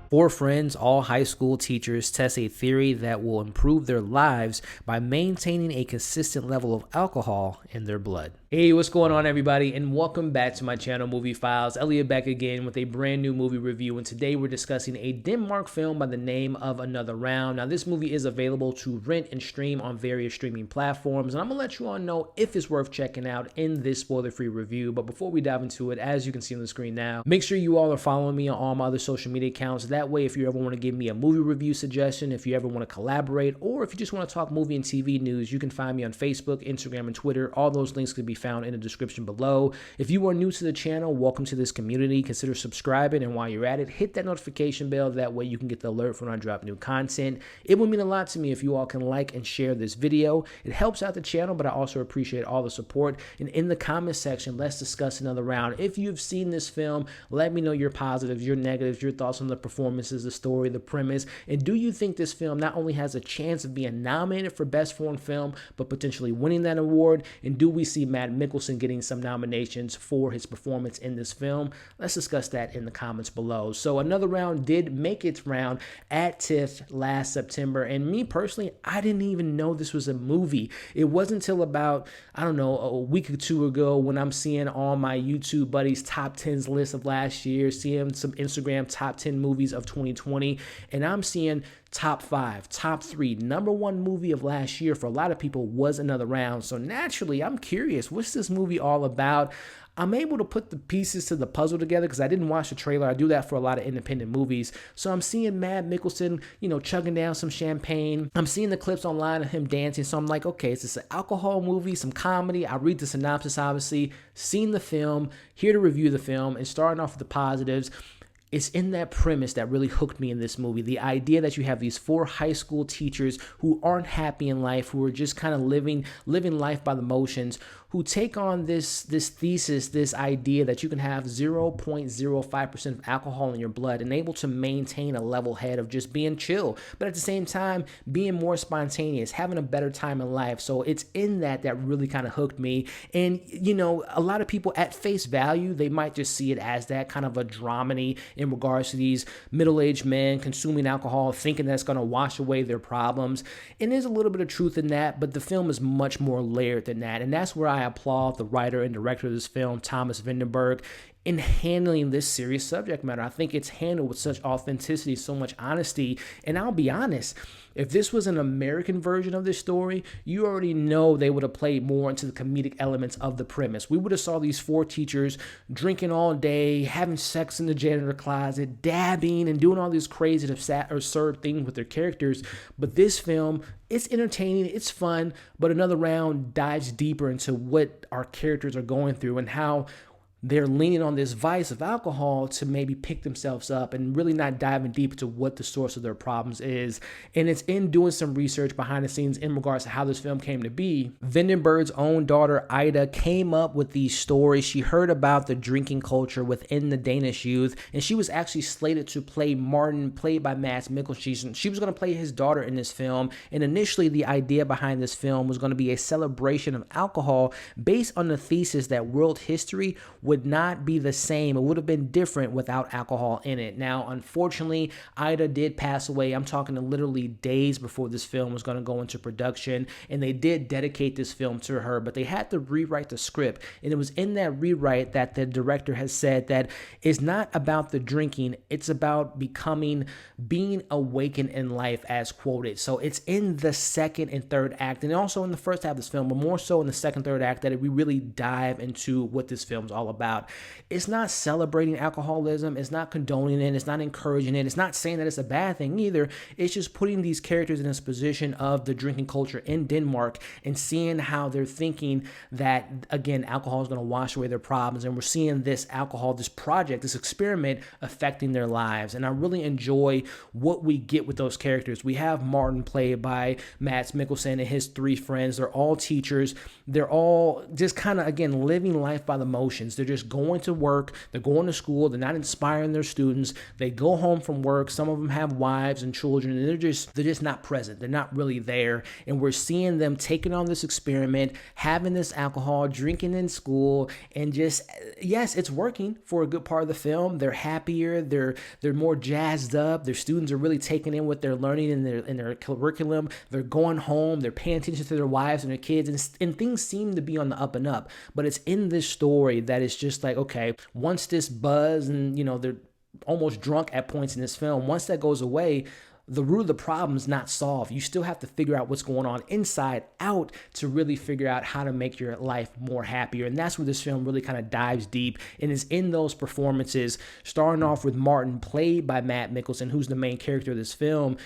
Four friends, all high school teachers, test a theory that will improve their lives by maintaining a consistent level of alcohol in their blood. Hey, what's going on, everybody, and welcome back to my channel, Movie Files. Elliot back again with a brand new movie review, and today we're discussing a Denmark film by the name of Another Round. Now, this movie is available to rent and stream on various streaming platforms, and I'm gonna let you all know if it's worth checking out in this spoiler-free review. But before we dive into it, as you can see on the screen now, make sure you all are following me on all my other social media accounts. That way, if you ever want to give me a movie review suggestion, if you ever want to collaborate, or if you just want to talk movie and TV news, you can find me on Facebook, Instagram, and Twitter. All those links can be found in the description below. If you are new to the channel, welcome to this community. Consider subscribing, and while you're at it, hit that notification bell. That way you can get the alert when I drop new content. It would mean a lot to me if you all can like and share this video. It helps out the channel, but I also appreciate all the support. And in the comment section, let's discuss Another Round. If you've seen this film, let me know your positives, your negatives, your thoughts on the performances, the story, the premise, and do you think this film not only has a chance of being nominated for Best Foreign Film, but potentially winning that award? And do we see Mads Mikkelsen getting some nominations for his performance in this film? Let's discuss that in the comments below. So Another Round did make its round at TIFF last September, and me personally, I didn't even know this was a movie. It wasn't until about, I don't know, a week or two ago when I'm seeing all my YouTube buddies' top 10s list of last year, seeing some Instagram top 10 movies of 2020, and I'm seeing top 5, top 3, number 1 movie of last year for a lot of people was Another Round. So naturally, I'm curious, what's this movie all about? I'm able to put the pieces to the puzzle together because I didn't watch the trailer. I do that for a lot of independent movies. So I'm seeing Mads Mikkelsen, chugging down some champagne. I'm seeing the clips online of him dancing. So I'm like, okay, is this an alcohol movie, some comedy? I read the synopsis, obviously, seen the film, here to review the film, and starting off with the positives. It's in that premise that really hooked me in this movie. The idea that you have these 4 high school teachers who aren't happy in life, who are just kind of living life by the motions, who take on this thesis, this idea that you can have 0.05% of alcohol in your blood and able to maintain a level head of just being chill, but at the same time being more spontaneous, having a better time in life. So it's in that really kind of hooked me. And a lot of people at face value, they might just see it as that kind of a dramedy in regards to these middle-aged men consuming alcohol, thinking that's going to wash away their problems. And there's a little bit of truth in that, but the film is much more layered than that. And that's where I applaud the writer and director of this film, Thomas Vinterberg, in handling this serious subject matter. I think it's handled with such authenticity, so much honesty. And I'll be honest, if this was an American version of this story, you already know they would have played more into the comedic elements of the premise. We would have saw these 4 teachers drinking all day, having sex in the janitor closet, dabbing, and doing all these crazy, absurd things with their characters. But this film, it's entertaining, it's fun, but Another Round dives deeper into what our characters are going through and how they're leaning on this vice of alcohol to maybe pick themselves up and really not diving deep into what the source of their problems is. And it's in doing some research behind the scenes in regards to how this film came to be. Vinterberg's own daughter, Ida, came up with these stories. She heard about the drinking culture within the Danish youth, and she was actually slated to play Martin, played by Mads Mikkelsen. She was going to play his daughter in this film, and initially the idea behind this film was going to be a celebration of alcohol based on the thesis that world history would not be the same. It would have been different without alcohol in it. Now, unfortunately, Ida did pass away. I'm talking literally days before this film was going to go into production, and they did dedicate this film to her, but they had to rewrite the script. And it was in that rewrite that the director has said that it's not about the drinking, it's about being awakened in life, as quoted. So it's in the second and third act, and also in the first half of this film, but more so in the second, third act, that we really dive into what this film's all about. It's not celebrating alcoholism. It's not condoning it. It's not encouraging it. It's not saying that it's a bad thing either. It's just putting these characters in this position of the drinking culture in Denmark and seeing how they're thinking that, again, alcohol is going to wash away their problems. And we're seeing this alcohol, this project, this experiment affecting their lives. And I really enjoy what we get with those characters. We have Martin, played by Mads Mikkelsen, and his 3 friends. They're all teachers. They're all just kind of, again, living life by the motions. They're They're just going to work, they're going to school, they're not inspiring their students. They go home from work, some of them have wives and children, and they're just not present. They're not really there. And we're seeing them taking on this experiment, having this alcohol, drinking in school, and just, yes, it's working for a good part of the film. They're happier, they're more jazzed up. Their students are really taking in what they're learning in their curriculum. They're going home, they're paying attention to their wives and their kids, and things seem to be on the up and up. But it's in this story that it's just like, okay, once this buzz and, they're almost drunk at points in this film, once that goes away, the root of the problem is not solved. You still have to figure out what's going on inside out to really figure out how to make your life more happier. And that's where this film really kind of dives deep and is in those performances, starting off with Martin, played by Mads Mikkelsen, who's the main character of this film.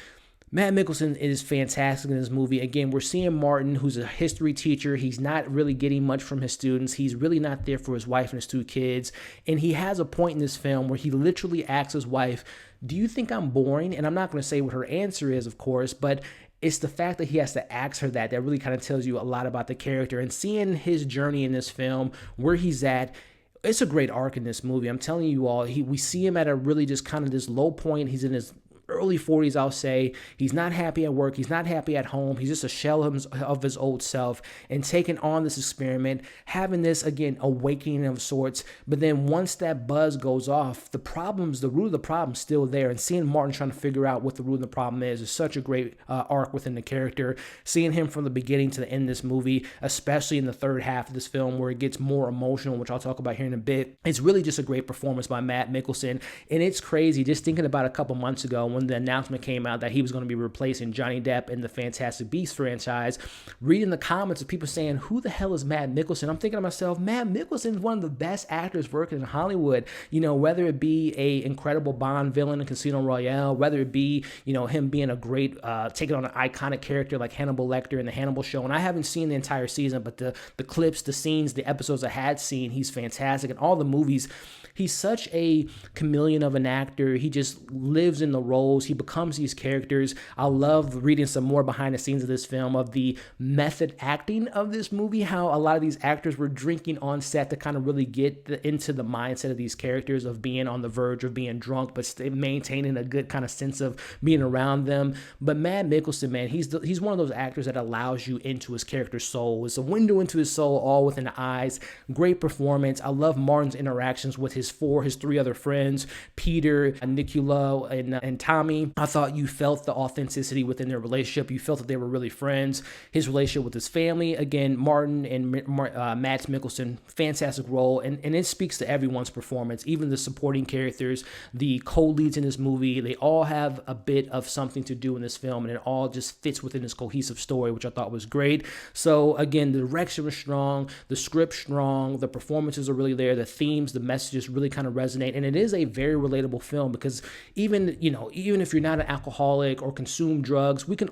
Mads Mikkelsen is fantastic in this movie. Again, we're seeing Martin, who's a history teacher. He's not really getting much from his students. He's really not there for his wife and his 2 kids. And he has a point in this film where he literally asks his wife, "Do you think I'm boring?" And I'm not going to say what her answer is, of course, but it's the fact that he has to ask her that really kind of tells you a lot about the character. And seeing his journey in this film, where he's at, it's a great arc in this movie. I'm telling you all, we see him at a really just kind of this low point. He's in his early 40s, I'll say. He's not happy at work. He's not happy at home. He's just a shell of his old self, and taking on this experiment, having this, again, awakening of sorts. But then once that buzz goes off, the root of the problem's still there. And seeing Martin trying to figure out what the root of the problem is such a great arc within the character. Seeing him from the beginning to the end of this movie, especially in the third half of this film where it gets more emotional, which I'll talk about here in a bit. It's really just a great performance by Mads Mikkelsen. And it's crazy just thinking about a couple months ago when the announcement came out that he was going to be replacing Johnny Depp in the Fantastic Beasts franchise, reading the comments of people saying, "Who the hell is Mads Mikkelsen?" I'm thinking to myself, Mads Mikkelsen is one of the best actors working in Hollywood. Whether it be a incredible Bond villain in Casino Royale, whether it be, him being a great, taking on an iconic character like Hannibal Lecter in the Hannibal show. And I haven't seen the entire season, but the clips, the scenes, the episodes I had seen, he's fantastic. And all the movies, he's such a chameleon of an actor. He just lives in the roles. He becomes these characters. I love reading some more behind the scenes of this film, of the method acting of this movie, how a lot of these actors were drinking on set to kind of really get into the mindset of these characters, of being on the verge of being drunk, but maintaining a good kind of sense of being around them. But Mads Mikkelsen, man, he's one of those actors that allows you into his character's soul. It's a window into his soul, all within the eyes. Great performance. I love Martin's interactions with his 3 other friends, Peter, Nicola, and Tommy. I thought you felt the authenticity within their relationship. You felt that they were really friends. His relationship with his family, again, Martin and Mads Mikkelsen, fantastic role, and it speaks to everyone's performance, even the supporting characters, the co-leads in this movie. They all have a bit of something to do in this film, and it all just fits within this cohesive story, which I thought was great. So again, the direction was strong, the script strong, the performances are really there, the themes, the messages really kind of resonate, and it is a very relatable film because even if you're not an alcoholic or consume drugs, we can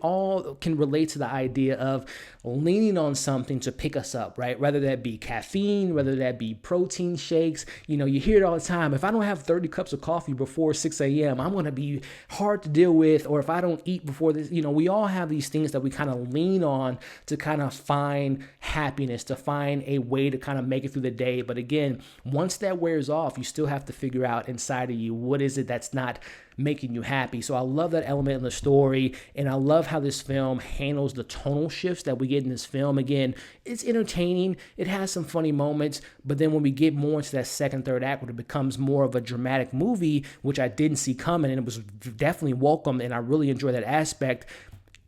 relate to the idea of leaning on something to pick us up, right? Whether that be caffeine, whether that be protein shakes. You hear it all the time. If I don't have 30 cups of coffee before 6 a.m., I'm going to be hard to deal with. Or if I don't eat before this, we all have these things that we kind of lean on to kind of find happiness, to find a way to kind of make it through the day. But again, once that wears off, you still have to figure out inside of you, what is it that's not making you happy. So I love that element in the story, and I love how this film handles the tonal shifts that we get in this film. Again, it's entertaining, it has some funny moments, but then when we get more into that second, third act, when it becomes more of a dramatic movie, which I didn't see coming, and it was definitely welcome, and I really enjoy that aspect.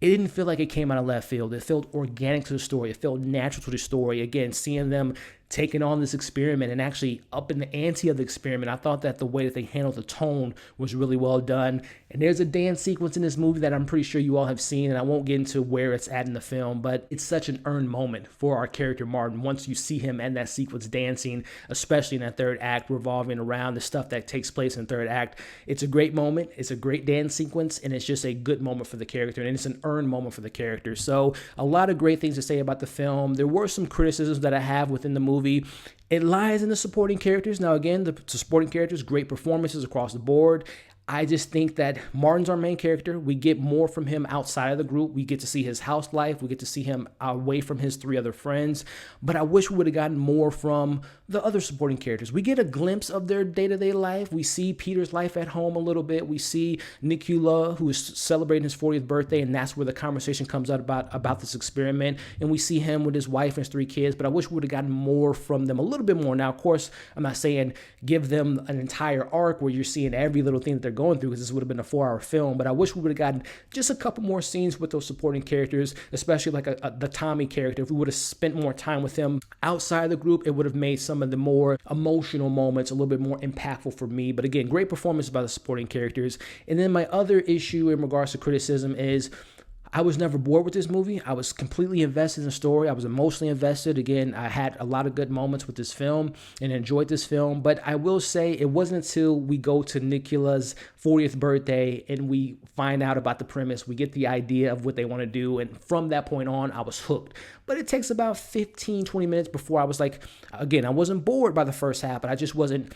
It didn't feel like it came out of left field. It felt organic to the story. It felt natural to the story. Again, seeing them taking on this experiment and actually up in the ante of the experiment, I thought that the way that they handled the tone was really well done. And there's a dance sequence in this movie that I'm pretty sure you all have seen, and I won't get into where it's at in the film, but it's such an earned moment for our character Martin once you see him in that sequence dancing, especially in that third act, revolving around the stuff that takes place in the third act. It's a great moment. It's a great dance sequence, and it's just a good moment for the character, and it's an earned moment for the character. So a lot of great things to say about the film. There were some criticisms that I have within the movie. It lies in the supporting characters. Now, again, the supporting characters, great performances across the board. I just think that Martin's our main character. We get more from him outside of the group. We get to see his house life. We get to see him away from his 3 other friends. But I wish we would have gotten more from the other supporting characters. We get a glimpse of their day-to-day life. We see Peter's life at home a little bit. We see Nicola, who is celebrating his 40th birthday, and that's where the conversation comes out about this experiment. And we see him with his wife and his 3 kids. But I wish we would have gotten more from them, a little bit more. Now, of course, I'm not saying give them an entire arc where you're seeing every little thing that they're going through, because this would have been a 4-hour film. But I wish we would have gotten just a couple more scenes with those supporting characters, especially like the Tommy character. If we would have spent more time with him outside the group, it would have made some of the more emotional moments a little bit more impactful for me. But again, great performance by the supporting characters. And then my other issue in regards to criticism is I was never bored with this movie. I was completely invested in the story. I was emotionally invested. Again, I had a lot of good moments with this film and enjoyed this film. But I will say it wasn't until we go to Nicola's 40th birthday and we find out about the premise, we get the idea of what they want to do. And from that point on, I was hooked. But it takes about 15, 20 minutes before I was like, again, I wasn't bored by the first half, but I just wasn't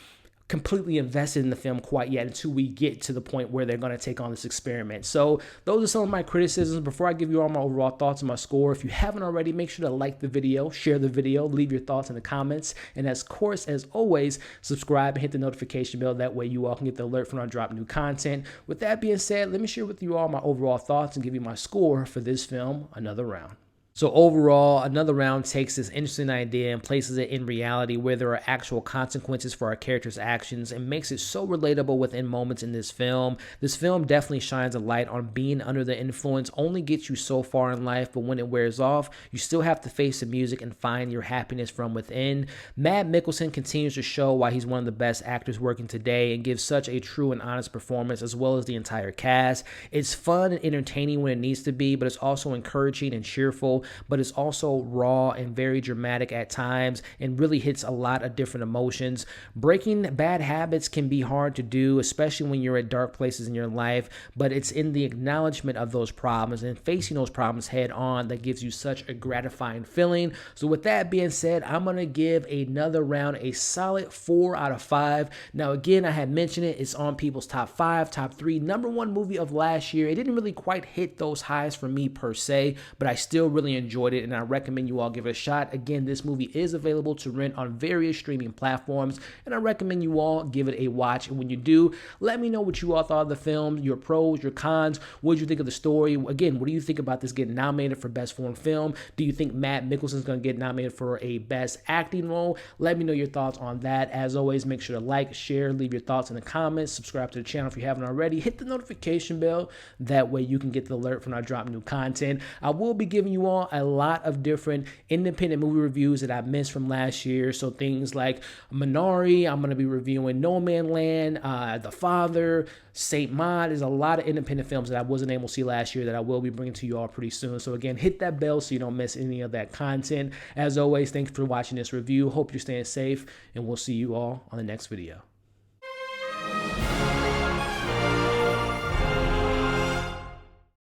completely invested in the film quite yet until we get to the point where they're going to take on this experiment. So those are some of my criticisms. Before I give you all my overall thoughts and my score, if you haven't already, make sure to like the video, share the video, leave your thoughts in the comments, and of course, as always, subscribe and hit the notification bell. That way you all can get the alert when I drop new content. With that being said, let me share with you all my overall thoughts and give you my score for this film, Another Round. So overall, Another Round takes this interesting idea and places it in reality where there are actual consequences for our characters' actions and makes it so relatable within moments in this film. This film definitely shines a light on being under the influence only gets you so far in life, but when it wears off, you still have to face the music and find your happiness from within. Mads Mikkelsen continues to show why he's one of the best actors working today and gives such a true and honest performance, as well as the entire cast. It's fun and entertaining when it needs to be, but it's also encouraging and cheerful, but it's also raw and very dramatic at times and really hits a lot of different emotions. Breaking bad habits can be hard to do, especially when you're at dark places in your life, but it's in the acknowledgement of those problems and facing those problems head on that gives you such a gratifying feeling. So with that being said, I'm going to give Another Round a solid 4 out of 5. Now again, I had mentioned it, it's on people's top 5, top 3, #1 movie of last year. It didn't really quite hit those highs for me per se, but I still really enjoyed it, and I recommend you all give it a shot. Again, this movie is available to rent on various streaming platforms, and I recommend you all give it a watch. And when you do, let me know what you all thought of the film, your pros, your cons. What did you think of the story? Again, what do you think about this getting nominated for Best Foreign Film? Do you think Mads Mikkelsen is going to get nominated for a Best Acting role? Let me know your thoughts on that. As always, make sure to like, share, leave your thoughts in the comments, subscribe to the channel if you haven't already, hit the notification bell. That way you can get the alert when I drop new content. I will be giving you all a lot of different independent movie reviews that I missed from last year. So things like Minari, I'm going to be reviewing No Man Land, The Father, Saint Maud. There's a lot of independent films that I wasn't able to see last year that I will be bringing to you all pretty soon. So again, hit that bell so you don't miss any of that content. As always, thanks for watching this review. Hope you're staying safe, and we'll see you all on the next video.